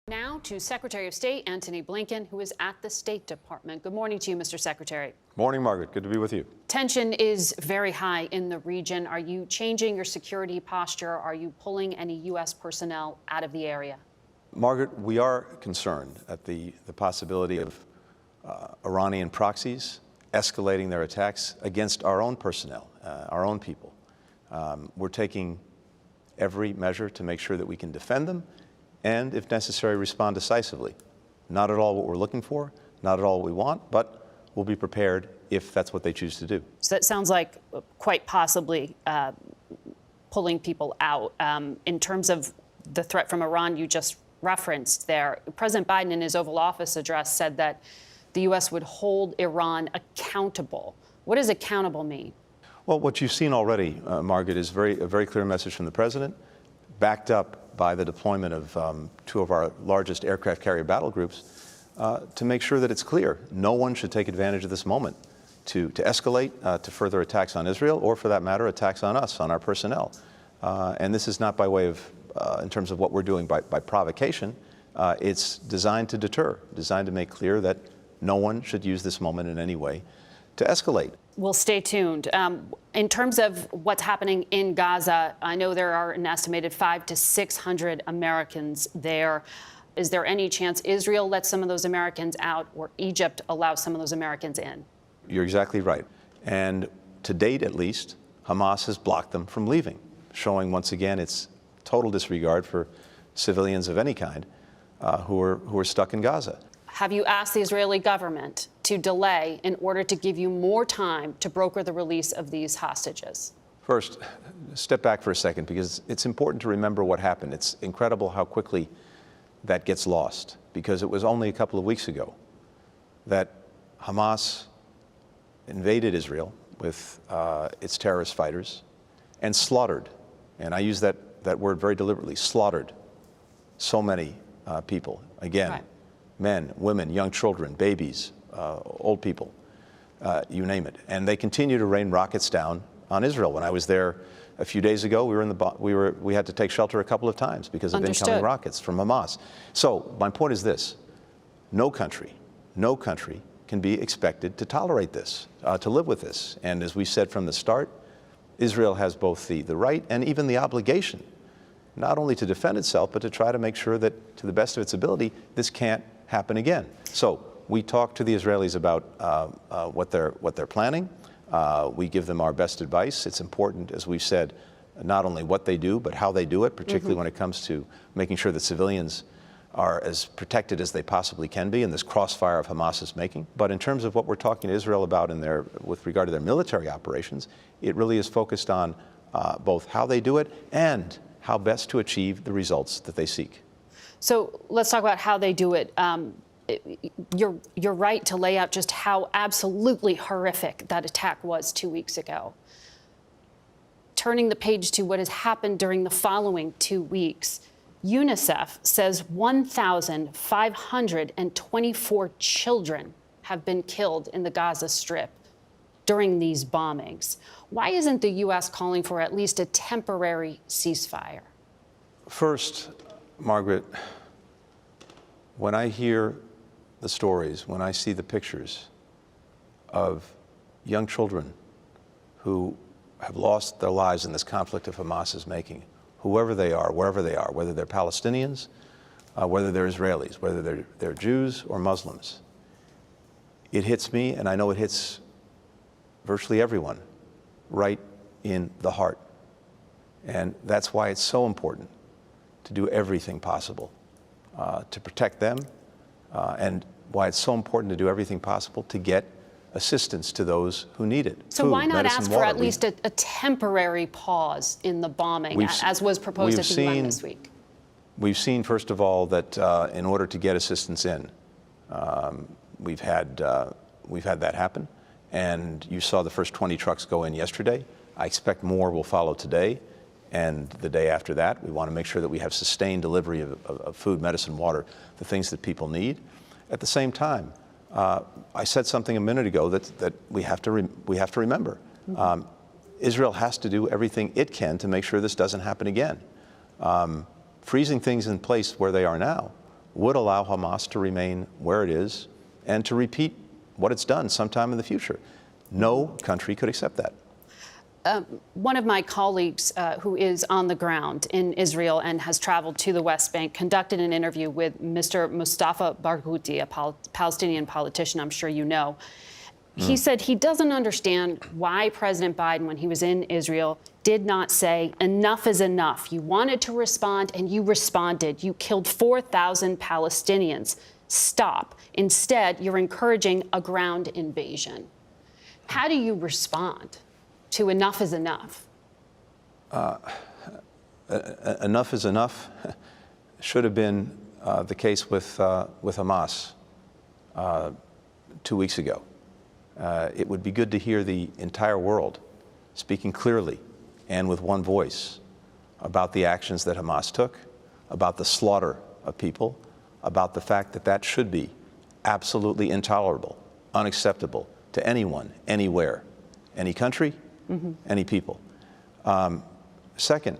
Now to Secretary of State Antony Blinken, who is at the State Department. Good morning to you, Mr. Secretary. Morning, Margaret. Good to be with you. Tension is very high in the region. Are you changing your security posture? Are you pulling any U.S. personnel out of the area? Margaret, we are concerned at the possibility of Iranian proxies escalating their attacks against our own personnel, our own people. We're taking every measure to make sure that we can defend them and, if necessary, respond decisively. Not at all what we're looking for, not at all what we want, but we'll be prepared if that's what they choose to do. So that sounds like quite possibly pulling people out. In terms of the threat from Iran you just referenced there, President Biden in his Oval Office address said that the U.S. would hold Iran accountable. What does accountable mean? Well, what you've seen already, Margaret, is a very clear message from the President, backed up by the deployment of two of our largest aircraft carrier battle groups to make sure that it's clear no one should take advantage of this moment to escalate to further attacks on Israel or, for that matter, attacks on us, on our personnel. And this is not by way of, in terms of what we're doing by provocation. It's designed to deter, designed to make clear that no one should use this moment in any way to escalate. We'll stay tuned. In terms of what's happening in Gaza, I know there are an estimated 500 to 600 Americans there. Is there any chance Israel lets some of those Americans out or Egypt allows some of those Americans in? You're exactly right. And to date, at least, Hamas has blocked them from leaving, showing once again its total disregard for civilians of any kind who are stuck in Gaza. Have you asked the Israeli government to delay in order to give you more time to broker the release of these hostages? First, step back for a second, because it's important to remember what happened. It's incredible how quickly that gets lost, because it was only a couple of weeks ago that Hamas invaded Israel with its terrorist fighters and slaughtered, and I use that word very deliberately, slaughtered so many people. Again, right. Men, women, young children, babies, old people, you name it. And they continue to rain rockets down on Israel. When I was there a few days ago, we had to take shelter a couple of times because of incoming rockets from Hamas. So my point is this: no country can be expected to tolerate this, to live with this. And as we said from the start, Israel has both the right and even the obligation not only to defend itself, but to try to make sure that, to the best of its ability, this can't happen again. So we talk to the Israelis about what they're planning. We give them our best advice. It's important, as we've said, not only what they do, but how they do it, particularly when it comes to making sure that civilians are as protected as they possibly can be in this crossfire of Hamas is making. But in terms of what we're talking to Israel about with regard to their military operations, it really is focused on both how they do it and how best to achieve the results that they seek. So let's talk about how they do it. You're right to lay out just how absolutely horrific that attack was 2 weeks ago. Turning the page to what has happened during the following 2 weeks, UNICEF says 1,524 children have been killed in the Gaza Strip during these bombings. Why isn't the U.S. calling for at least a temporary ceasefire? First, Margaret, when I hear the stories, when I see the pictures of young children who have lost their lives in this conflict of Hamas is making, whoever they are, wherever they are, whether they're Palestinians, whether they're Israelis, whether they're Jews or Muslims, it hits me, and I know it hits virtually everyone, right in the heart. And that's why it's so important to do everything possible to protect them, and why it's so important to do everything possible to get assistance to those who need it. So why not ask for at least a temporary pause in the bombing, as was proposed at the UN this week? We've seen, first of all, that in order to get assistance in, we've had that happen. And you saw the first 20 trucks go in yesterday. I expect more will follow today and the day after that. We want to make sure that we have sustained delivery of food, medicine, water, the things that people need. At the same time, I said something a minute ago that we have to remember. Israel has to do everything it can to make sure this doesn't happen again. Freezing things in place where they are now would allow Hamas to remain where it is and to repeat what it's done sometime in the future. No country could accept that. One of my colleagues who is on the ground in Israel and has traveled to the West Bank conducted an interview with Mr. Mustafa Barghouti, a Palestinian politician I'm sure you know. He said he doesn't understand why President Biden, when he was in Israel, did not say, enough is enough. You wanted to respond and you responded. You killed 4,000 Palestinians. Stop. Instead, you're encouraging a ground invasion. How do you respond to enough is enough? Enough is enough should have been the case with Hamas 2 weeks ago. It would be good to hear the entire world speaking clearly and with one voice about the actions that Hamas took, about the slaughter of people, about the fact that that should be absolutely intolerable, unacceptable to anyone, anywhere, any country, any people. Second,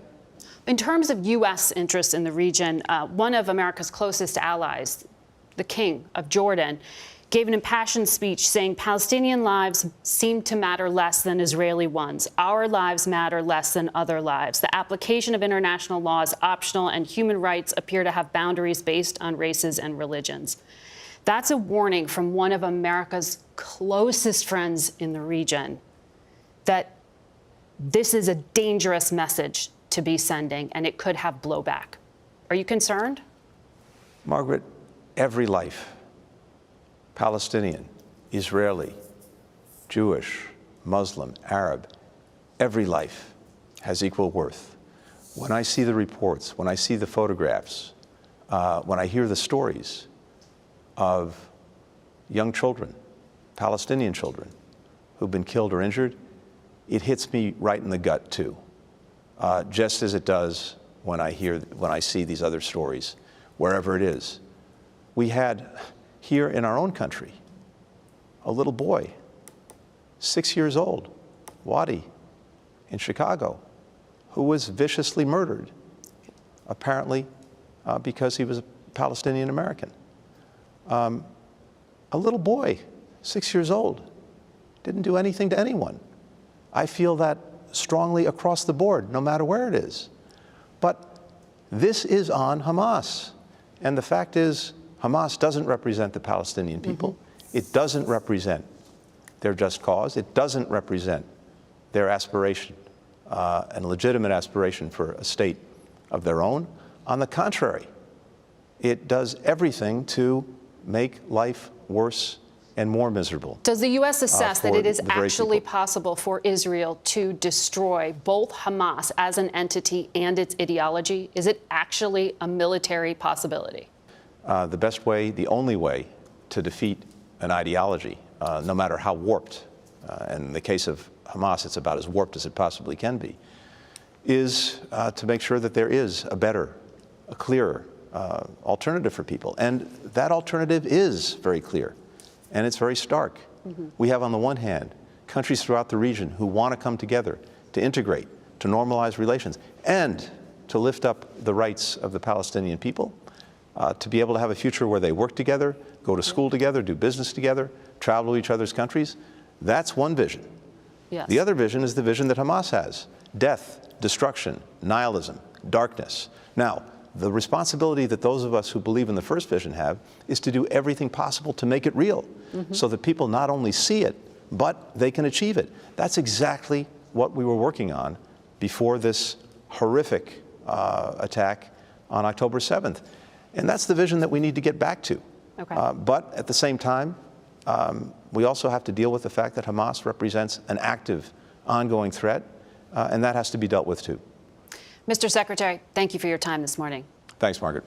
in terms of U.S. interests in the region, one of America's closest allies, the King of Jordan, gave an impassioned speech saying Palestinian lives seem to matter less than Israeli ones. Our lives matter less than other lives. The application of international law is optional, and human rights appear to have boundaries based on races and religions. That's a warning from one of America's closest friends in the region that this is a dangerous message to be sending, and it could have blowback. Are you concerned? Margaret, every life, Palestinian, Israeli, Jewish, Muslim, Arab, every life has equal worth. When I see the reports, when I see the photographs, when I hear the stories of young children, Palestinian children, who've been killed or injured, it hits me right in the gut too, just as it does when I see these other stories, wherever it is. We had here in our own country a little boy, 6 years old, Wadi, in Chicago, who was viciously murdered, apparently because he was a Palestinian American. A little boy, 6 years old, didn't do anything to anyone. I feel that strongly across the board, no matter where it is. But this is on Hamas. And the fact is, Hamas doesn't represent the Palestinian people. It doesn't represent their just cause. It doesn't represent their aspiration, and legitimate aspiration for a state of their own. On the contrary, it does everything to make life worse and more miserable. Does the U.S. assess that it is actually possible for Israel to destroy both Hamas as an entity and its ideology? Is it actually a military possibility? The best way, the only way to defeat an ideology, no matter how warped, and in the case of Hamas, it's about as warped as it possibly can be, is to make sure that there is a better, a clearer alternative for people. And that alternative is very clear, and it's very stark. We have, on the one hand, countries throughout the region who want to come together to integrate, to normalize relations, and to lift up the rights of the Palestinian people, to be able to have a future where they work together, go to school together, do business together, travel to each other's countries. That's one vision. Yes. The other vision is the vision that Hamas has: death, destruction, nihilism, darkness. Now, the responsibility that those of us who believe in the first vision have is to do everything possible to make it real, so that people not only see it, but they can achieve it. That's exactly what we were working on before this horrific attack on October 7th. And that's the vision that we need to get back to. Okay. But at the same time, we also have to deal with the fact that Hamas represents an active, ongoing threat, and that has to be dealt with too. Mr. Secretary, thank you for your time this morning. Thanks, Margaret.